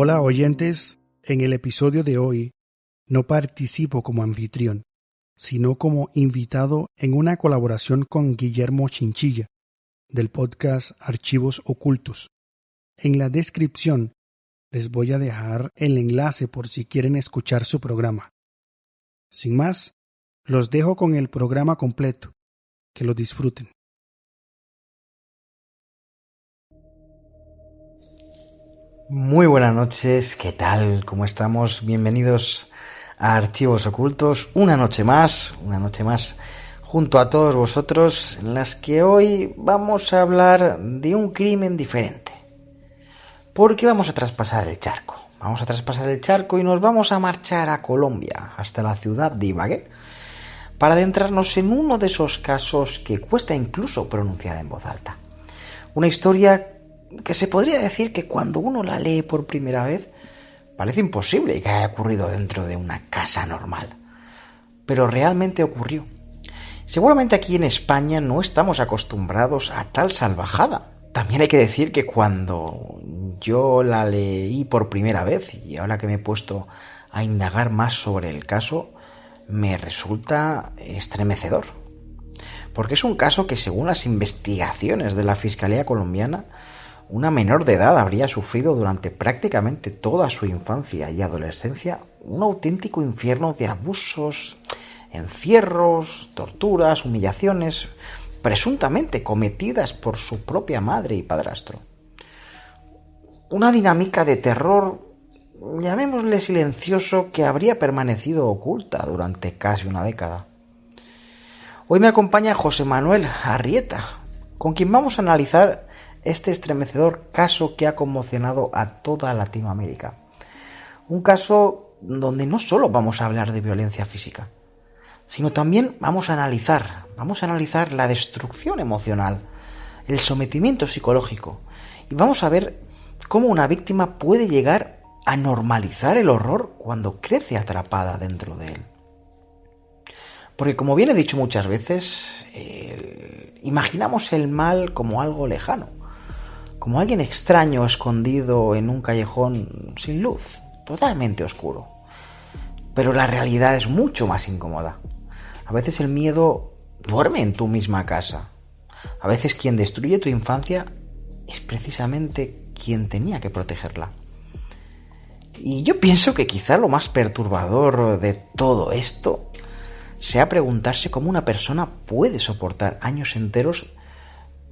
Hola oyentes, en el episodio de hoy no participo como anfitrión, sino como invitado en una colaboración con Guillermo Chinchilla, del podcast Archivos Ocultos. En la descripción les voy a dejar el enlace por si quieren escuchar su programa. Sin más, los dejo con el programa completo. Que lo disfruten. Muy buenas noches, ¿qué tal? ¿Cómo estamos? Bienvenidos a Archivos Ocultos, una noche más junto a todos vosotros, en las que hoy vamos a hablar de un crimen diferente. Porque vamos a traspasar el charco. Y nos vamos a marchar a Colombia, hasta la ciudad de Ibagué, para adentrarnos en uno de esos casos que cuesta incluso pronunciar en voz alta. Una historia que se podría decir que cuando uno la lee por primera vez parece imposible que haya ocurrido dentro de una casa normal. Pero realmente ocurrió. Seguramente aquí en España no estamos acostumbrados a tal salvajada. También hay que decir que cuando yo la leí por primera vez y ahora que me he puesto a indagar más sobre el caso, me resulta estremecedor. Porque es un caso que, según las investigaciones de la Fiscalía colombiana, una menor de edad habría sufrido durante prácticamente toda su infancia y adolescencia un auténtico infierno de abusos, encierros, torturas, humillaciones, presuntamente cometidas por su propia madre y padrastro. Una dinámica de terror, llamémosle silencioso, que habría permanecido oculta durante casi una década. Hoy me acompaña José Manuel Arrieta, con quien vamos a analizar este estremecedor caso que ha conmocionado a toda Latinoamérica. Un caso donde no solo vamos a hablar de violencia física, sino también vamos a analizar la destrucción emocional, el sometimiento psicológico, y vamos a ver cómo una víctima puede llegar a normalizar el horror cuando crece atrapada dentro de él. Porque, como bien he dicho muchas veces, imaginamos el mal como algo lejano, como alguien extraño escondido en un callejón sin luz, totalmente oscuro. Pero la realidad es mucho más incómoda. A veces el miedo duerme en tu misma casa. A veces quien destruye tu infancia es precisamente quien tenía que protegerla. Y yo pienso que quizá lo más perturbador de todo esto sea preguntarse cómo una persona puede soportar años enteros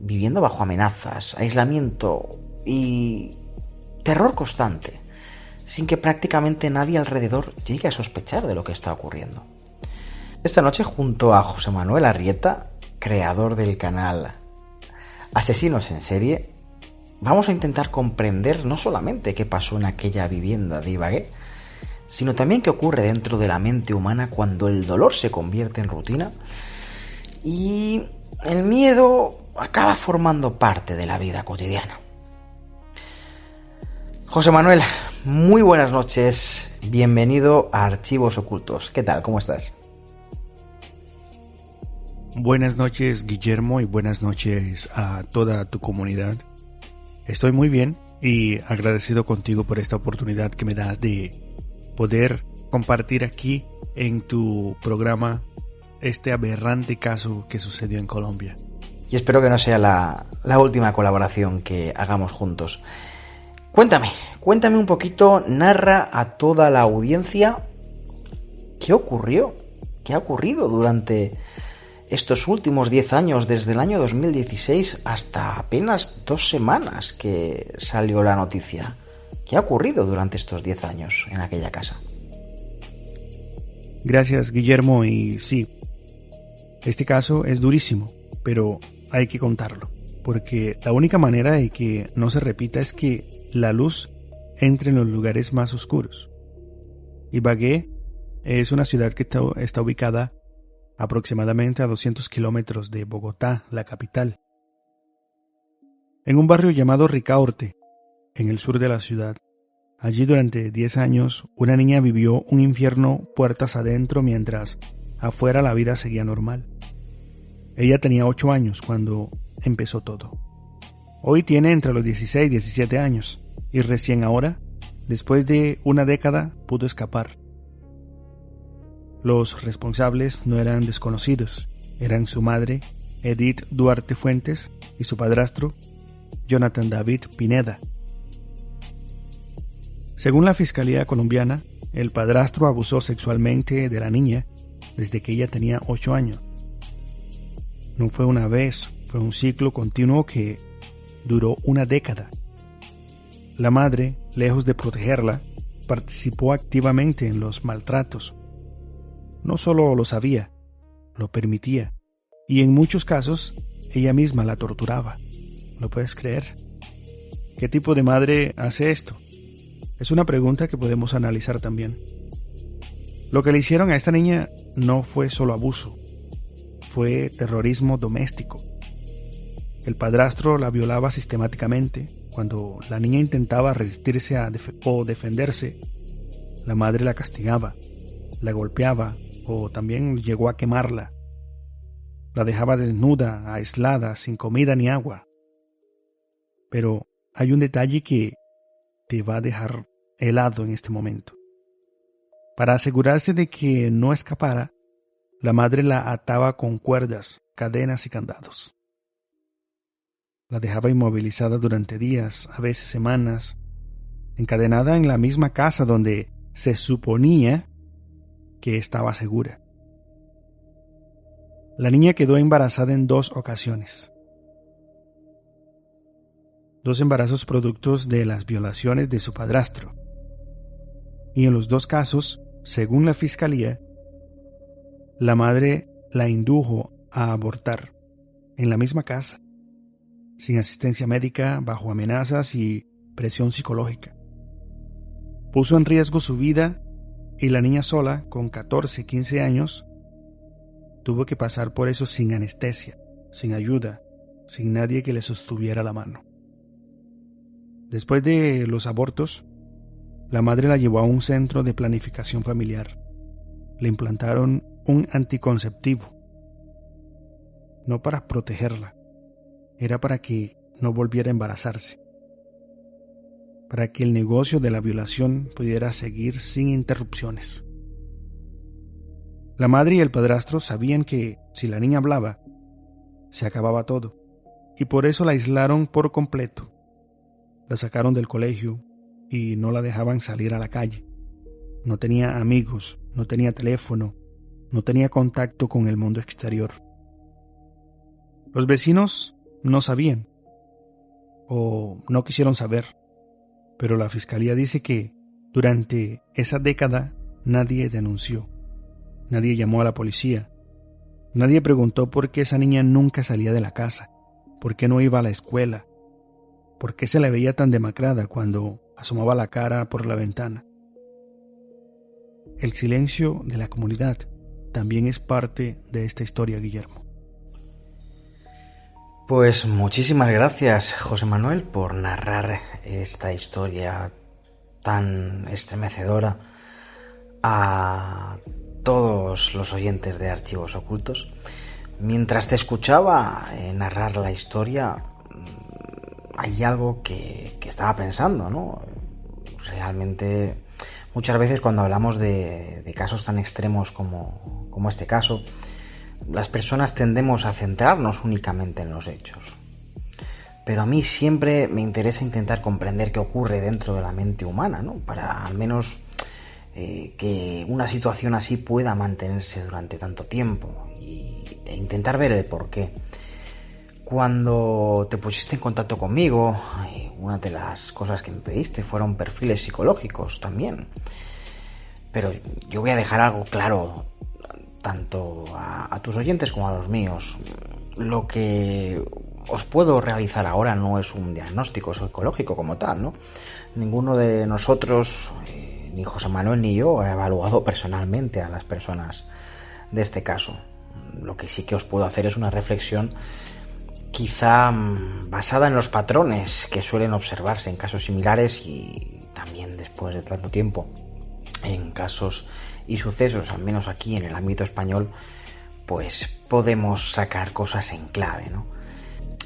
viviendo bajo amenazas, aislamiento y terror constante, sin que prácticamente nadie alrededor llegue a sospechar de lo que está ocurriendo. Esta noche, junto a José Manuel Arrieta, creador del canal Asesinos en Serie, vamos a intentar comprender no solamente qué pasó en aquella vivienda de Ibagué, sino también qué ocurre dentro de la mente humana cuando el dolor se convierte en rutina y el miedo acaba formando parte de la vida cotidiana. José Manuel, muy buenas noches, bienvenido a Archivos Ocultos. ¿Qué tal? ¿Cómo estás? Buenas noches, Guillermo, y buenas noches a toda tu comunidad. Estoy muy bien y agradecido contigo por esta oportunidad que me das de poder compartir aquí en tu programa este aberrante caso que sucedió en Colombia. Y espero que no sea la última colaboración que hagamos juntos. Cuéntame un poquito, narra a toda la audiencia qué ocurrió, qué ha ocurrido durante estos últimos 10 años, desde el año 2016 hasta apenas 2 semanas que salió la noticia. ¿Qué ha ocurrido durante estos 10 años en aquella casa? Gracias, Guillermo, y sí, este caso es durísimo, pero hay que contarlo, porque la única manera de que no se repita es que la luz entre en los lugares más oscuros. Ibagué es una ciudad que está ubicada aproximadamente a 200 kilómetros de Bogotá, la capital, en un barrio llamado Ricaurte, en el sur de la ciudad. Allí durante 10 años, una niña vivió un infierno puertas adentro mientras afuera la vida seguía normal. Ella tenía 8 años cuando empezó todo. Hoy tiene entre los 16 y 17 años y recién ahora Después de una década pudo escapar. Los responsables no eran desconocidos, eran su madre, Edith Duarte Fuentes, y su padrastro, Jonathan David Pineda. Según la Fiscalía colombiana, el padrastro abusó sexualmente de la niña desde que ella tenía 8 años. No fue una vez, fue un ciclo continuo que duró una década. La madre, lejos de protegerla, participó activamente en los maltratos. No solo lo sabía, lo permitía, y en muchos casos ella misma la torturaba. ¿Lo puedes creer? ¿Qué tipo de madre hace esto? Es una pregunta que podemos analizar también. Lo que le hicieron a esta niña no fue solo abuso, fue terrorismo doméstico. El padrastro la violaba sistemáticamente. Cuando la niña intentaba resistirse o defenderse, la madre la castigaba, la golpeaba o también llegó a quemarla. La dejaba desnuda, aislada, sin comida ni agua. Pero hay un detalle que te va a dejar helado en este momento. Para asegurarse de que no escapara, la madre la ataba con cuerdas, cadenas y candados. La dejaba inmovilizada durante días, a veces semanas, encadenada en la misma casa donde se suponía que estaba segura. La niña quedó embarazada en 2 ocasiones. 2 embarazos productos de las violaciones de su padrastro. Y en los 2 casos, según la fiscalía, la madre la indujo a abortar en la misma casa, sin asistencia médica, bajo amenazas y presión psicológica. Puso en riesgo su vida y la niña sola, con 14, 15 años, tuvo que pasar por eso sin anestesia, sin ayuda, sin nadie que le sostuviera la mano. Después de los abortos, la madre la llevó a un centro de planificación familiar. Le implantaron un anticonceptivo, no para protegerla, era para que no volviera a embarazarse, para que el negocio de la violación pudiera seguir sin interrupciones. La madre y el padrastro sabían que si la niña hablaba, se acababa todo, y por eso la aislaron por completo. La sacaron del colegio y no la dejaban salir a la calle. No tenía amigos, no tenía teléfono, no tenía contacto con el mundo exterior. Los vecinos no sabían o no quisieron saber, pero la fiscalía dice que durante esa década nadie denunció, nadie llamó a la policía, nadie preguntó por qué esa niña nunca salía de la casa, por qué no iba a la escuela, por qué se la veía tan demacrada cuando asomaba la cara por la ventana. El silencio de la comunidad también es parte de esta historia, Guillermo. Pues muchísimas gracias, José Manuel, por narrar esta historia tan estremecedora a todos los oyentes de Archivos Ocultos. Mientras te escuchaba narrar la historia, hay algo que estaba pensando, ¿no? Realmente, muchas veces cuando hablamos de casos tan extremos como este caso, las personas tendemos a centrarnos únicamente en los hechos. Pero a mí siempre me interesa intentar comprender qué ocurre dentro de la mente humana, ¿no? Para al menos que una situación así pueda mantenerse durante tanto tiempo e intentar ver el porqué. Cuando te pusiste en contacto conmigo, una de las cosas que me pediste fueron perfiles psicológicos también. Pero yo voy a dejar algo claro tanto a tus oyentes como a los míos. Lo que os puedo realizar ahora no es un diagnóstico psicológico como tal, ¿no? Ninguno de nosotros, ni José Manuel ni yo, ha evaluado personalmente a las personas de este caso. Lo que sí que os puedo hacer es una reflexión quizá basada en los patrones que suelen observarse en casos similares y también después de tanto tiempo en casos y sucesos, al menos aquí en el ámbito español, pues podemos sacar cosas en clave, ¿no?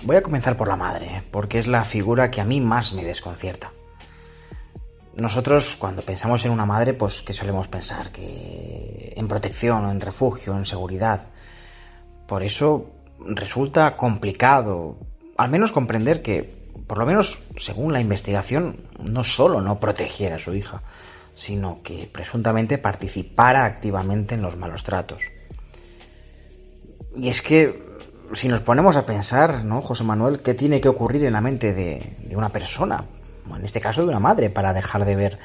Voy a comenzar por la madre, porque es la figura que a mí más me desconcierta. Nosotros, cuando pensamos en una madre, pues, ¿qué solemos pensar? Que en protección, en refugio, en seguridad. Por eso resulta complicado, al menos comprender que, por lo menos según la investigación, no solo no protegiera a su hija, sino que presuntamente participara activamente en los malos tratos. Y es que, si nos ponemos a pensar, ¿no, José Manuel, qué tiene que ocurrir en la mente de una persona, en este caso de una madre, para dejar de ver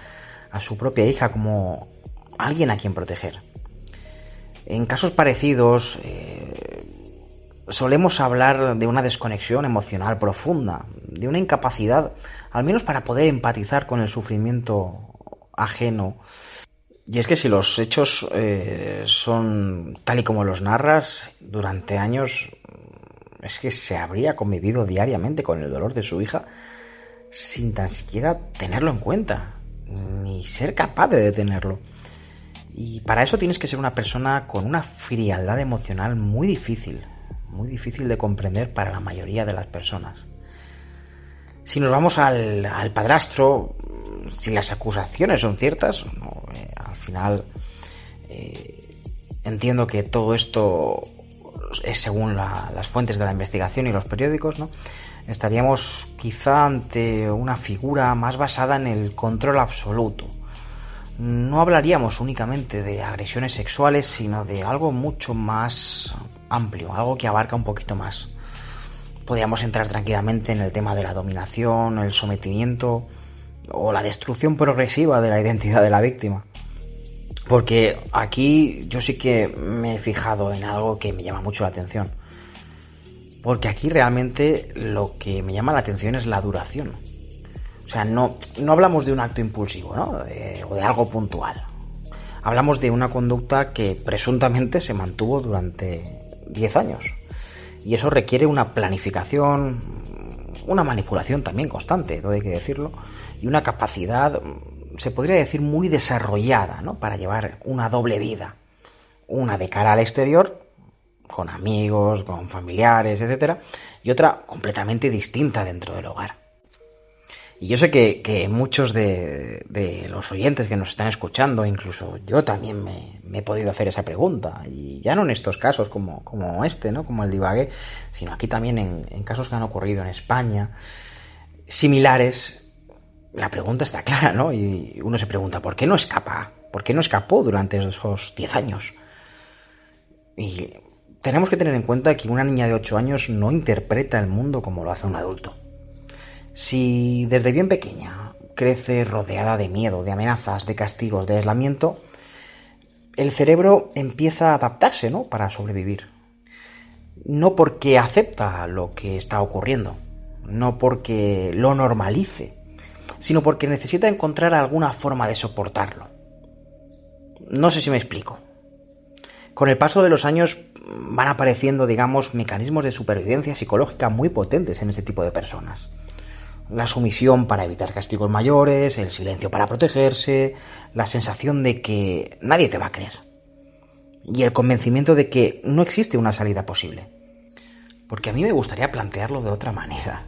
a su propia hija como alguien a quien proteger? En casos parecidos, solemos hablar de una desconexión emocional profunda, de una incapacidad, al menos para poder empatizar con el sufrimiento ajeno. Y es que si los hechos son tal y como los narras, durante años es que se habría convivido diariamente con el dolor de su hija sin tan siquiera tenerlo en cuenta, ni ser capaz de detenerlo. Y para eso tienes que ser una persona con una frialdad emocional muy difícil de comprender para la mayoría de las personas. Si nos vamos al padrastro, si las acusaciones son ciertas, no, al final entiendo que todo esto es según las fuentes de la investigación y los periódicos, ¿no? Estaríamos quizá ante una figura más basada en el control absoluto. No hablaríamos únicamente de agresiones sexuales, sino de algo mucho más amplio, algo que abarca un poquito más. Podríamos entrar tranquilamente en el tema de la dominación, el sometimiento o la destrucción progresiva de la identidad de la víctima. Porque aquí yo sí que me he fijado en algo que me llama mucho la atención. Porque aquí realmente lo que me llama la atención es la duración. O sea, no hablamos de un acto impulsivo, ¿no? O de algo puntual. Hablamos de una conducta que presuntamente se mantuvo durante 10 años. Y eso requiere una planificación, una manipulación también constante, todo hay que decirlo, y una capacidad, se podría decir, muy desarrollada, ¿no? Para llevar una doble vida. Una de cara al exterior, con amigos, con familiares, etcétera, y otra completamente distinta dentro del hogar. Y yo sé que muchos de los oyentes que nos están escuchando, incluso yo también me he podido hacer esa pregunta, y ya no en estos casos como este, ¿no? Como el de Ibagué, sino aquí también en casos que han ocurrido en España, similares. La pregunta está clara, ¿no? Y uno se pregunta, ¿por qué no escapa? ¿Por qué no escapó durante esos 10 años? Y tenemos que tener en cuenta que una niña de 8 años no interpreta el mundo como lo hace un adulto. Si desde bien pequeña crece rodeada de miedo, de amenazas, de castigos, de aislamiento, el cerebro empieza a adaptarse, ¿no? Para sobrevivir. No porque acepta lo que está ocurriendo, no porque lo normalice, sino porque necesita encontrar alguna forma de soportarlo. No sé si me explico. Con el paso de los años van apareciendo, digamos, mecanismos de supervivencia psicológica muy potentes en este tipo de personas. La sumisión para evitar castigos mayores, el silencio para protegerse, la sensación de que nadie te va a creer y el convencimiento de que no existe una salida posible. Porque a mí me gustaría plantearlo de otra manera.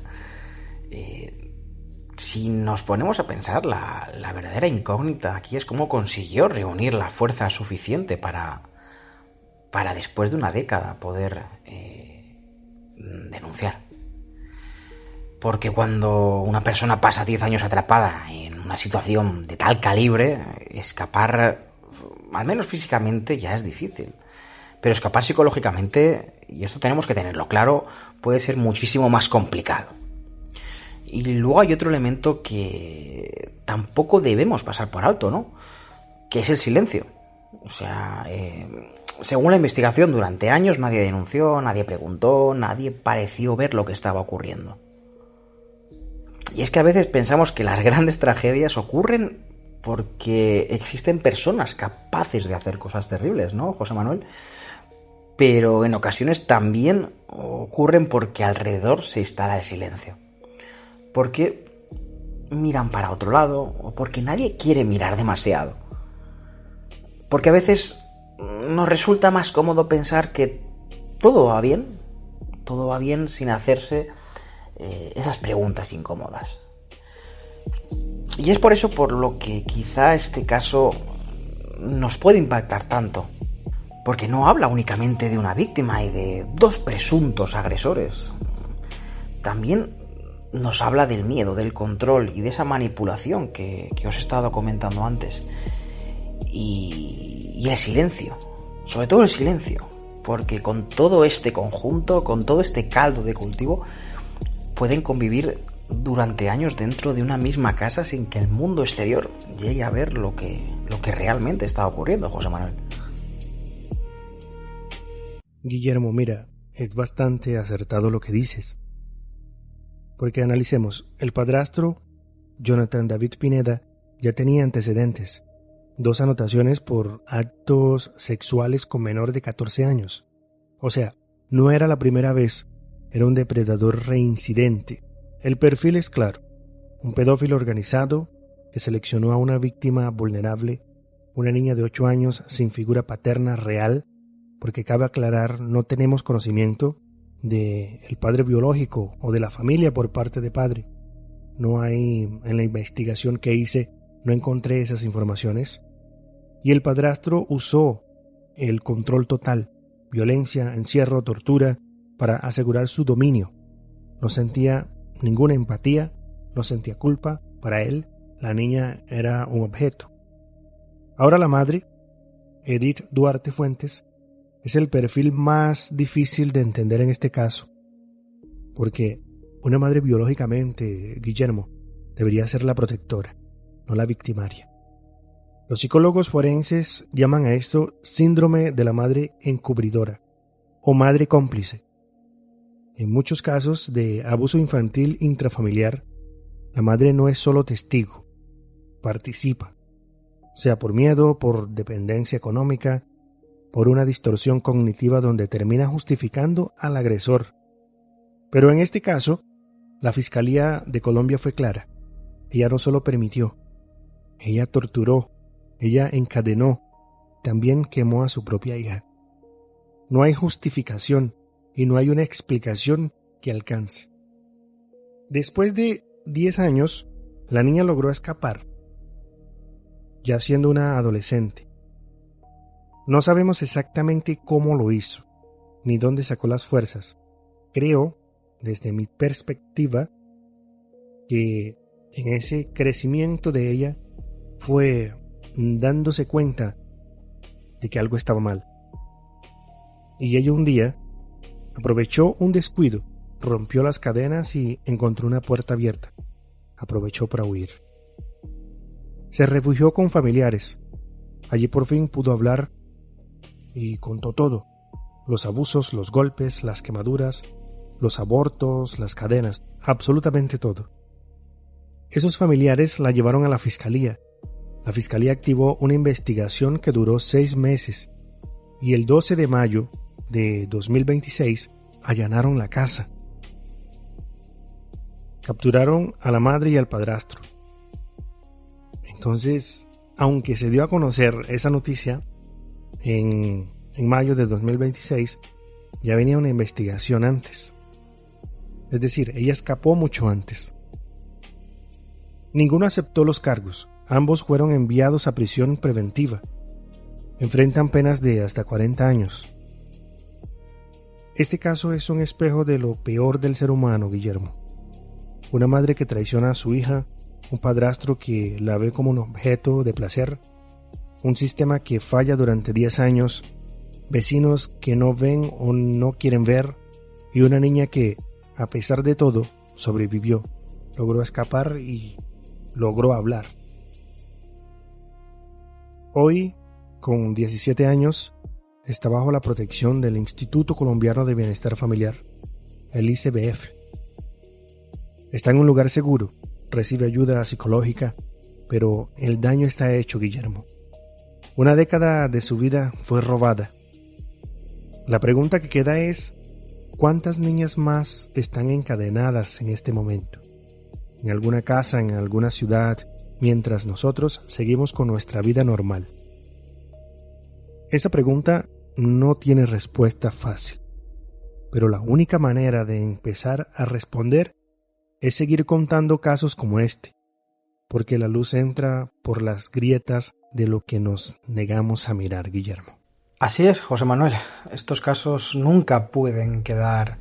Si nos ponemos a pensar, la verdadera incógnita aquí es cómo consiguió reunir la fuerza suficiente para después de una década poder denunciar. Porque cuando una persona pasa 10 años atrapada en una situación de tal calibre, escapar, al menos físicamente, ya es difícil. Pero escapar psicológicamente, y esto tenemos que tenerlo claro, puede ser muchísimo más complicado. Y luego hay otro elemento que tampoco debemos pasar por alto, ¿no? Que es el silencio. O sea, según la investigación, durante años nadie denunció, nadie preguntó, nadie pareció ver lo que estaba ocurriendo. Y es que a veces pensamos que las grandes tragedias ocurren porque existen personas capaces de hacer cosas terribles, ¿no, José Manuel? Pero en ocasiones también ocurren porque alrededor se instala el silencio. Porque miran para otro lado o porque nadie quiere mirar demasiado. Porque a veces nos resulta más cómodo pensar que todo va bien sin hacerse esas preguntas incómodas. Y es por eso por lo que quizá este caso nos puede impactar tanto. Porque no habla únicamente de una víctima y de dos presuntos agresores. También nos habla del miedo, del control y de esa manipulación que os he estado comentando antes. Y el silencio, sobre todo el silencio. Porque con todo este conjunto, con todo este caldo de cultivo, pueden convivir durante años dentro de una misma casa sin que el mundo exterior llegue a ver lo que realmente está ocurriendo, José Manuel. Guillermo, mira, es bastante acertado lo que dices. Porque analicemos, el padrastro, Jonathan David Pineda, ya tenía antecedentes. 2 anotaciones por actos sexuales con menor de 14 años. O sea, no era la primera vez, era un depredador reincidente. El perfil es claro, un pedófilo organizado que seleccionó a una víctima vulnerable, una niña de 8 años sin figura paterna real, porque cabe aclarar, no tenemos conocimiento del padre biológico o de la familia por parte de padre. No hay, en la investigación que hice, no encontré esas informaciones. Y el padrastro usó el control total, violencia, encierro, tortura, para asegurar su dominio. No sentía ninguna empatía, no sentía culpa. Para él, la niña era un objeto. Ahora la madre, Edith Duarte Fuentes, es el perfil más difícil de entender en este caso, porque una madre biológicamente, Guillermo, debería ser la protectora, no la victimaria. Los psicólogos forenses llaman a esto síndrome de la madre encubridora o madre cómplice. En muchos casos de abuso infantil intrafamiliar, la madre no es solo testigo, participa, sea por miedo, por dependencia económica, por una distorsión cognitiva donde termina justificando al agresor. Pero en este caso, la Fiscalía de Colombia fue clara. Ella no solo permitió, ella torturó, ella encadenó, también quemó a su propia hija. No hay justificación y no hay una explicación que alcance. Después de 10 años, la niña logró escapar, ya siendo una adolescente. No sabemos exactamente cómo lo hizo, ni dónde sacó las fuerzas. Creo, desde mi perspectiva, que en ese crecimiento de ella fue dándose cuenta de que algo estaba mal. Y ella un día aprovechó un descuido, rompió las cadenas y encontró una puerta abierta. Aprovechó para huir. Se refugió con familiares. Allí por fin pudo hablar y contó todo: los abusos, los golpes, las quemaduras, los abortos, las cadenas, absolutamente todo. Esos familiares la llevaron a la fiscalía. La fiscalía activó una investigación que duró 6 meses y el 12 de mayo de 2026 allanaron la casa. Capturaron a la madre y al padrastro. Entonces, aunque se dio a conocer esa noticia en mayo de 2026, ya venía una investigación antes. Es decir, ella escapó mucho antes. Ninguno aceptó los cargos. Ambos fueron enviados a prisión preventiva. Enfrentan penas de hasta 40 años. Este caso es un espejo de lo peor del ser humano, Guillermo. Una madre que traiciona a su hija, un padrastro que la ve como un objeto de placer, un sistema que falla durante 10 años, vecinos que no ven o no quieren ver, y una niña que, a pesar de todo, sobrevivió, logró escapar y logró hablar. Hoy, con 17 años, está bajo la protección del Instituto Colombiano de Bienestar Familiar, el ICBF. Está en un lugar seguro, recibe ayuda psicológica, pero el daño está hecho, Guillermo. Una década de su vida fue robada. La pregunta que queda es: ¿cuántas niñas más están encadenadas en este momento? En alguna casa, en alguna ciudad, mientras nosotros seguimos con nuestra vida normal. Esa pregunta no tiene respuesta fácil, pero la única manera de empezar a responder es seguir contando casos como este, porque la luz entra por las grietas de lo que nos negamos a mirar, Guillermo. Así es, José Manuel. Estos casos nunca pueden quedar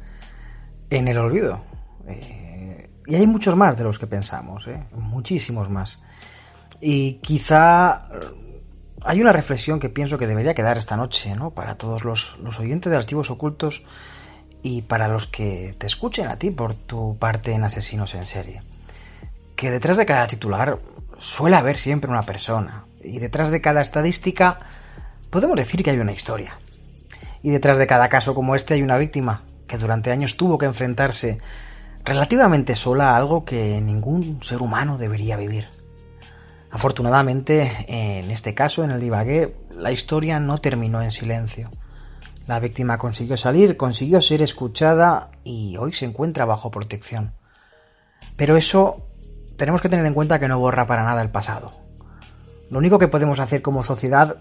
en el olvido. Y hay muchos más de los que pensamos, muchísimos más. Y quizá hay una reflexión que pienso que debería quedar esta noche, ¿no? Para todos los oyentes de Archivos Ocultos y para los que te escuchen a ti por tu parte en Asesinos en Serie. Que detrás de cada titular suele haber siempre una persona. Y detrás de cada estadística podemos decir que hay una historia. Y detrás de cada caso como este hay una víctima que durante años tuvo que enfrentarse relativamente sola a algo que ningún ser humano debería vivir. Afortunadamente, en este caso, en el de Ibagué, la historia no terminó en silencio. La víctima consiguió salir, consiguió ser escuchada y hoy se encuentra bajo protección. Pero eso tenemos que tener en cuenta que no borra para nada el pasado. Lo único que podemos hacer como sociedad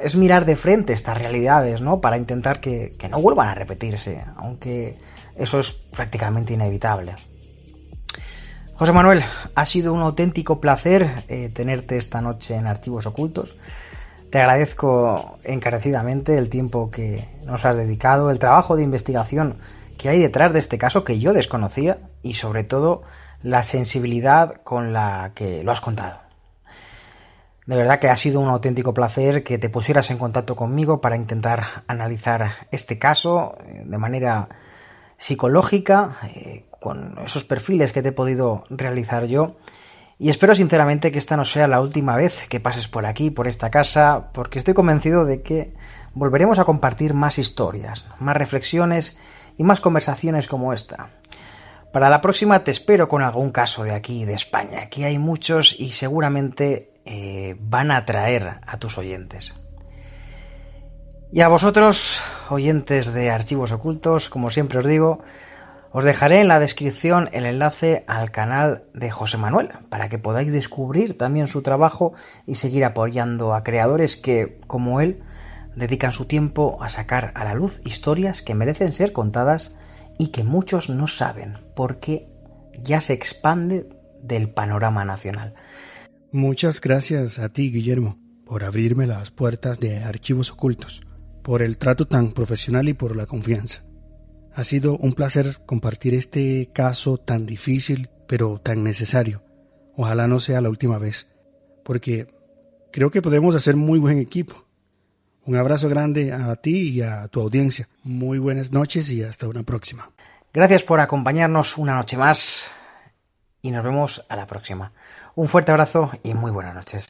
es mirar de frente estas realidades, ¿no? Para intentar que no vuelvan a repetirse, aunque eso es prácticamente inevitable. José Manuel, ha sido un auténtico placer tenerte esta noche en Archivos Ocultos. Te agradezco encarecidamente el tiempo que nos has dedicado, el trabajo de investigación que hay detrás de este caso que yo desconocía y sobre todo la sensibilidad con la que lo has contado. De verdad que ha sido un auténtico placer que te pusieras en contacto conmigo para intentar analizar este caso de manera psicológica, con esos perfiles que te he podido realizar yo. Y espero sinceramente que esta no sea la última vez que pases por aquí, por esta casa, porque estoy convencido de que volveremos a compartir más historias, más reflexiones y más conversaciones como esta. Para la próxima te espero con algún caso de aquí, de España. Aquí hay muchos y seguramente van a atraer a tus oyentes. Y a vosotros, oyentes de Archivos Ocultos, como siempre os digo, os dejaré en la descripción el enlace al canal de José Manuel para que podáis descubrir también su trabajo y seguir apoyando a creadores que, como él, dedican su tiempo a sacar a la luz historias que merecen ser contadas y que muchos no saben porque ya se expande del panorama nacional. Muchas gracias a ti, Guillermo, por abrirme las puertas de Archivos Ocultos, por el trato tan profesional y por la confianza. Ha sido un placer compartir este caso tan difícil, pero tan necesario. Ojalá no sea la última vez, porque creo que podemos hacer muy buen equipo. Un abrazo grande a ti y a tu audiencia. Muy buenas noches y hasta una próxima. Gracias por acompañarnos una noche más y nos vemos a la próxima. Un fuerte abrazo y muy buenas noches.